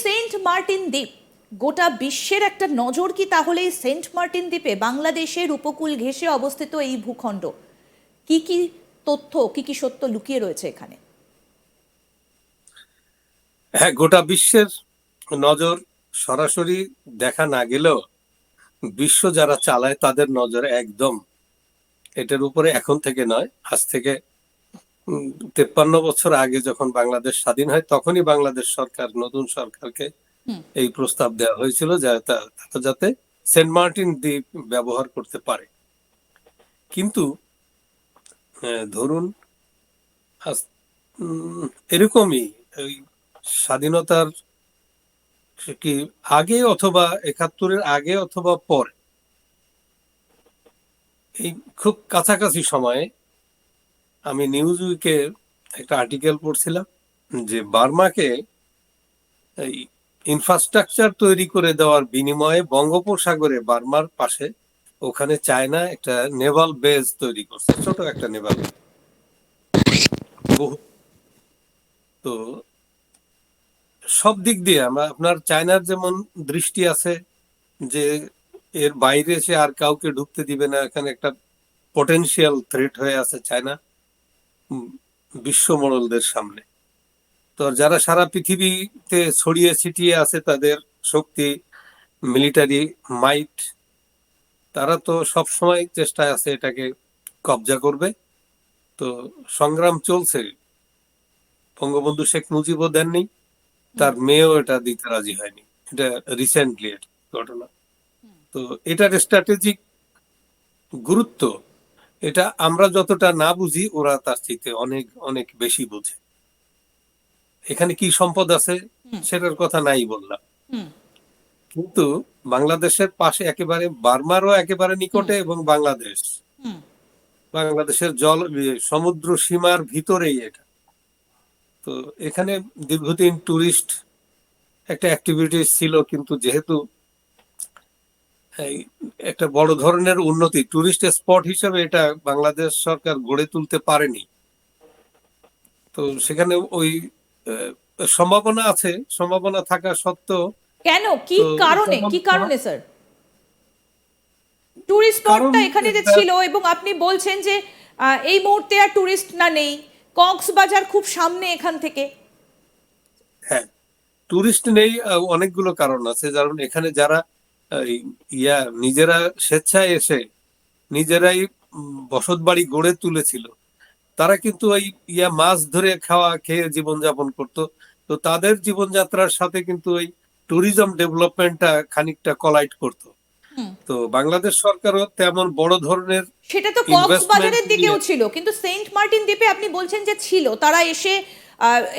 Saint Martin দ্বীপ গোটা বিশ্বের একটা নজর কি তাহলে এই সেন্ট মার্টিন দ্বীপে? বাংলাদেশের উপকূল ঘেঁষে অবস্থিত এই ভূখণ্ড, কি কি তথ্য, কি কি সত্য লুকিয়ে রয়েছে এখানে? হ্যাঁ, গোটা বিশ্বের নজর সরাসরি দেখা না গেলেও বিশ্ব যারা চালায় তাদের নজর একদম এটার উপরে এখন থেকে নয়, আজ থেকে 53 বছর আগে যখন বাংলাদেশ স্বাধীন হয় তখনই বাংলাদেশ সরকার নতুন সরকারকে এই প্রস্তাব দেওয়া হয়েছিল যাতে সেন্ট মার্টিন দ্বীপ ব্যবহার করতে পারে। কিন্তু ধরুন এরকমই ওই স্বাধীনতার কি আগে অথবা 71-এর আগে অথবা পরে এই খুব কাছাকাছি সময়ে আমি নিউজ উইকে একটা আর্টিকেল পড়ছিলাম যে বার্মাকে এই ইনফ্রাস্ট্রাকচার তৈরি করে দেওয়ার বিনিময়ে বঙ্গোপসাগরে বার্মার পাশে ওখানে চায়না একটা নেভাল বেস তৈরি করছে, ছোট একটা নেভাল। বহু তো সব দিক দিয়ে আপনার চায়নার যেমন দৃষ্টি আছে যে এর বাইরে সে আর কাউকে ঢুকতে দিবে না, এখানে একটা পটেনশিয়াল থ্রেট হয়ে আছে চায়না বিশ্ব মোড়লদের সামনে। তো যারা সারা পৃথিবীতে ছড়িয়ে ছিটিয়ে আছে তাদের শক্তি, মিলিটারি মাইট, তারা তো সব সময় চেষ্টায় আছে এটাকে কবজা করবে। তো সংগ্রাম চলছে, বঙ্গবন্ধু শেখ মুজিবও দেননি, তার মেয়েও এটা দিতে রাজি হয়নি। এটা রিসেন্টলি ঘটনা। তো এটার স্ট্র্যাটেজিক গুরুত্ব এটা আমরা যতটা না বুঝি ওরা তার চাইতে অনেক অনেক বেশি বুঝে। এখানে কি সম্পদ আছে সেটার কথা নাই বললাম, কিন্তু বাংলাদেশের পাশে একেবারে বার্মারও একেবারে নিকটে এবং বাংলাদেশের সমুদ্র সীমার ভিতরেই এটা। তো এখানে দীর্ঘদিন টুরিস্ট একটা অ্যাক্টিভিটি ছিল, কিন্তু যেহেতু একটা বড় ধরনের উন্নতি টুরিস্ট স্পট হিসেবে এটা বাংলাদেশ সরকার গড়ে তুলতে পারেনি, তো সেখানে ওই সম্ভাবনা আছে, সম্ভাবনা থাকা সত্ত্বেও কেন, কি তো কারণে, কি কারণে স্যার টুরিস্ট কারণ স্পটটা এখানে যে ছিল, এবং আপনি বলছেন যে এই মুহূর্তে আর টুরিস্ট না নেই, কক্সবাজার খুব সামনে এখান থেকে? হ্যাঁ, টুরিস্ট নেই, অনেকগুলো কারণ আছে। কারণ এখানে যারা নিজেরা স্বেচ্ছায় এসে নিজেরাই বসত বাড়ি গড়ে তুলেছিল, তারা কিন্তু ওই মাছ ধরে খাওয়া খেয়ে জীবনযাপন করতো। তো তাদের জীবনযাত্রার সাথে কিন্তু ওই ট্যুরিজম ডেভেলপমেন্টটা খানিকটা কলাইড করতো। তো বাংলাদেশ সরকারও তেমন বড় ধরনের সেটা তো ইনভেস্টমেন্ট কক্সবাজারের দিকেও ছিল, কিন্তু সেন্ট মার্টিন দ্বীপে আপনি বলছেন যে ছিল, তারা এসে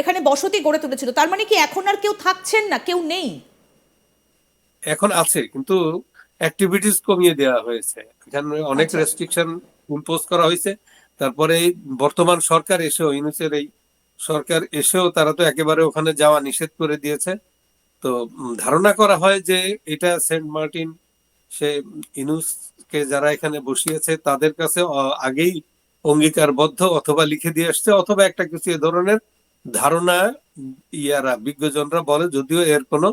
এখানে বসতি গড়ে তুলেছিল। তার মানে কি এখন আর কেউ থাকছেন না, কেউ নেই? এখন আছে, কিন্তু অ্যাক্টিভিটিস কমিয়ে দেওয়া হয়েছে, এখানে অনেক আচ্ছা, রেস্ট্রিকশন ইম্পোজ করা হয়েছে। তারপরে এই বর্তমান সরকার এসেও, ইউনূসের এই সরকার এসেও তারা তো একেবারে ওখানে যাওয়া নিষেধ করে দিয়েছে। তো ধারণা করা হয় যে এটা সেন্ট মার্টিন, সে ইউনূসকে যারা এখানে বসিয়েছে তাদের কাছে আগেই অঙ্গীকারবদ্ধ, অথবা লিখে দিয়ে আসছে, অথবা একটা কিছু এ ধরনের ধারণা বিজ্ঞজনরা বলে, যদিও এর কোনো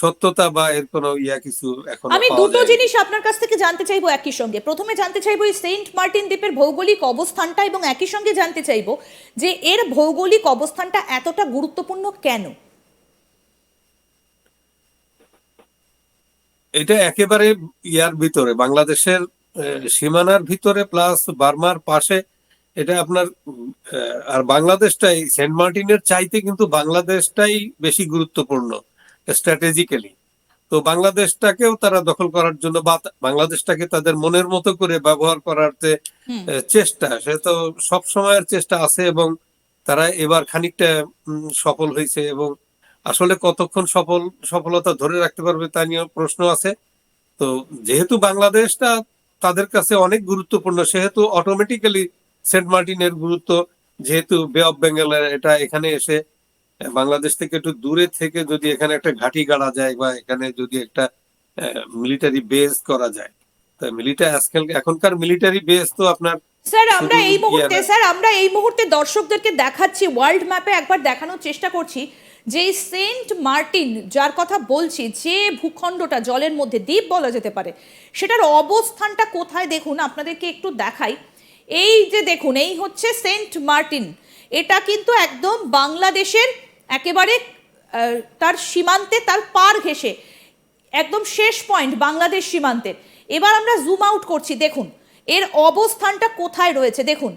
সত্যতা বা এর কোনো কিছু এখনো আমি পাওয়া দুটো যায়নি। জিনিস আপনার কাছ থেকে জানতে চাইবো একই সঙ্গে। প্রথমে জানতে চাইবো এই সেন্ট মার্টিন দ্বীপের ভৌগোলিক অবস্থানটা, এবং একই সঙ্গে জানতে চাইবো যে এর ভৌগোলিক অবস্থানটা এতটা গুরুত্বপূর্ণ কেন? এটা একেবারে ভিতরে, বাংলাদেশের সীমানার ভিতরে, প্লাস বার্মার পাশে। এটা আপনার আর বাংলাদেশটাই সেন্ট মার্টিনের চাইতে কিন্তু বাংলাদেশটাই বেশি গুরুত্বপূর্ণ স্ট্র্যাটেজিক্যালি। তো বাংলাদেশটাকেও তারা দখল করার জন্য বা বাংলাদেশটাকে তাদের মনের মতো করে ব্যবহার করার যে চেষ্টা, সে তো সব সময়ের চেষ্টা আছে, এবং তারা এবার খানিকটা সফল হয়েছে। এবং আসলে কতক্ষণ সফলতা ধরে রাখতে পারবে তা নিয়ে প্রশ্ন আছে। তো যেহেতু বাংলাদেশটা তাদের কাছে অনেক গুরুত্বপূর্ণ, সেহেতু অটোমেটিক্যালি সেন্ট মার্টিনের গুরুত্ব, যেহেতু বে অফ বেঙ্গলের এটা, এখানে এসে বাংলাদেশ থেকে একটু দূরে থেকে যদি এখানে একটা ঘাঁটি গাড়া যায় বা এখানে যদি একটা মিলিটারি বেস করা যায়, তা এখনকার মিলিটারি বেস তো আপনার স্যার আমরা শুধু এই মুহূর্তে, স্যার আমরা এই মুহূর্তে দর্শকদেরকে দেখাচ্ছি, ওয়ার্ল্ড ম্যাপে একবার দেখানোর চেষ্টা করছি যে এই সেন্ট মার্টিন যার কথা বলছি, যে ভূখণ্ডটা জলের মধ্যে দ্বীপ বলা যেতে পারে, সেটার অবস্থানটা কোথায় দেখুন, আপনাদেরকে একটু দেখাই। এই যে দেখুন, এই হচ্ছে সেন্ট মার্টিন। এটা কিন্তু একদম বাংলাদেশের একেবারে তার সীমান্তে, তার পার ঘেঁষে একদম শেষ পয়েন্ট বাংলাদেশ সীমান্তের। এবার আমরা জুম আউট করছি, দেখুন এর অবস্থানটা কোথায় রয়েছে। দেখুন,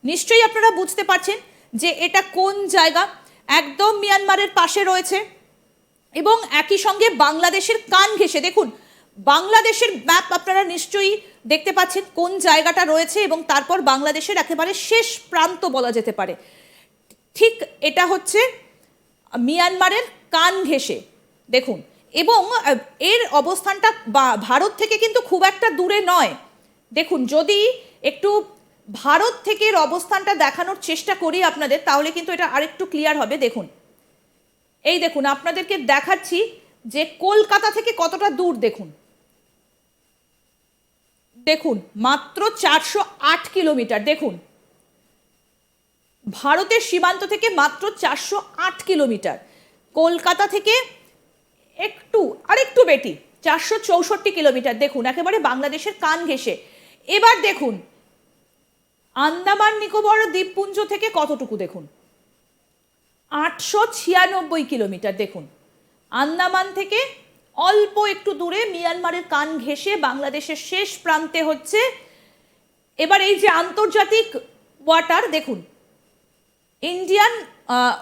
নিশ্চয়ই আপনারা বুঝতে পারছেন যে এটা কোন জায়গা। একদম মিয়ানমারের পাশে রয়েছে এবং একই সঙ্গে বাংলাদেশের কান ঘেঁষে। দেখুন, বাংলাদেশের ম্যাপ আপনারা নিশ্চয়ই দেখতে পাচ্ছেন কোন জায়গাটা রয়েছে, এবং তারপর বাংলাদেশের একেবারে শেষ প্রান্ত বলা যেতে পারে। ঠিক এটা হচ্ছে মিয়ানমারের কান ঘেঁষে, দেখুন। এবং এর অবস্থানটা ভারত থেকে কিন্তু খুব একটা দূরে নয়। দেখুন, যদি একটু ভারত থেকে এর অবস্থানটা দেখানোর চেষ্টা করি আপনাদের, তাহলে কিন্তু এটা আরেকটু ক্লিয়ার হবে। দেখুন, এই দেখুন, আপনাদেরকে দেখাচ্ছি যে কলকাতা থেকে কতটা দূর। দেখুন দেখুন মাত্র 408 কিলোমিটার। দেখুন, ভারতের সীমান্ত থেকে মাত্র 408 কিলোমিটার। কলকাতা থেকে আরেকটু বেশি, 464 কিলোমিটার। দেখুন, একেবারে বাংলাদেশের কান ঘেঁষে। এবার দেখুন আন্দামান নিকোবর দ্বীপপুঞ্জ থেকে কতটুকু, দেখুন 896 কিলোমিটার। দেখুন, আন্দামান থেকে অল্প একটু দূরে মিয়ানমারের কান ঘেঁষে বাংলাদেশের শেষ প্রান্তে হচ্ছে। এবার এই যে আন্তর্জাতিক ওয়াটার, দেখুন ইন্ডিয়ান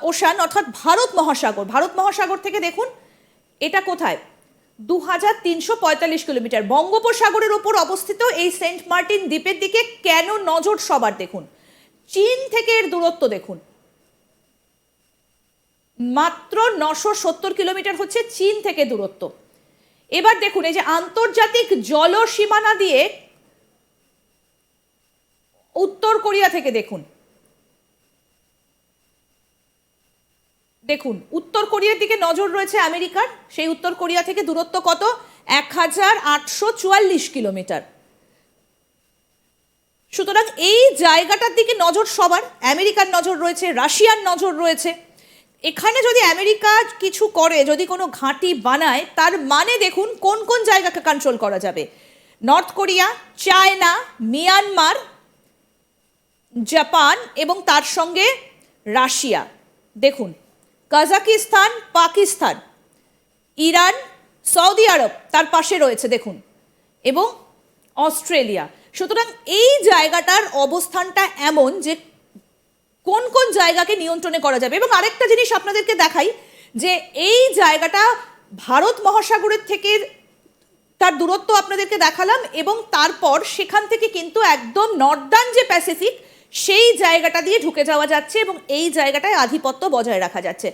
ওশান অর্থাৎ ভারত মহাসাগর। ভারত মহাসাগর থেকে দেখুন এটা কোথায়, 2345 কিলোমিটার। বঙ্গোপসাগরের ওপর অবস্থিত এই সেন্ট মার্টিন দ্বীপের দিকে কেন নজর সবার, দেখুন চীন থেকে এর দূরত্ব দেখুন, মাত্র 970 কিলোমিটার হচ্ছে চীন থেকে দূরত্ব। এবার দেখুন, এই যে আন্তর্জাতিক জলসীমানা দিয়ে উত্তর কোরিয়া থেকে দেখুন, দেখুন উত্তর কোরিয়ার দিকে নজর রয়েছে আমেরিকার। সেই উত্তর কোরিয়া থেকে দূরত্ব কত, 1844 কিলোমিটার। সুতরাং এই জায়গাটার দিকে নজর সবার, আমেরিকার নজর রয়েছে, রাশিয়ার নজর রয়েছে। এখানে যদি আমেরিকা কিছু করে, যদি কোনো ঘাঁটি বানায়, তার মানে দেখুন কোন কোন জায়গাকে কন্ট্রোল করা যাবে। North Korea, China, Myanmar, Japan এবং তার সঙ্গে রাশিয়া। দেখুন কাজাকিস্তান, পাকিস্তান, ইরান, সৌদি আরব তার পাশে রয়েছে দেখুন, এবং অস্ট্রেলিয়া। সুতরাং এই জায়গাটার অবস্থানটা এমন যে কোন কোন জায়গাকে নিয়ন্ত্রণে করা যাবে। এবং আরেকটা জিনিস আপনাদেরকে দেখাই, যে এই জায়গাটা ভারত মহাসাগরের থেকে তার দূরত্ব আপনাদেরকে দেখালাম, এবং তারপর সেখান থেকে কিন্তু একদম নর্দার্ন যে প্যাসিফিক, সেই জায়গাটা দিয়ে ঢুকে যাওয়া যাচ্ছে এবং এই জায়গাটায় আধিপত্য বজায় রাখা যাচ্ছে।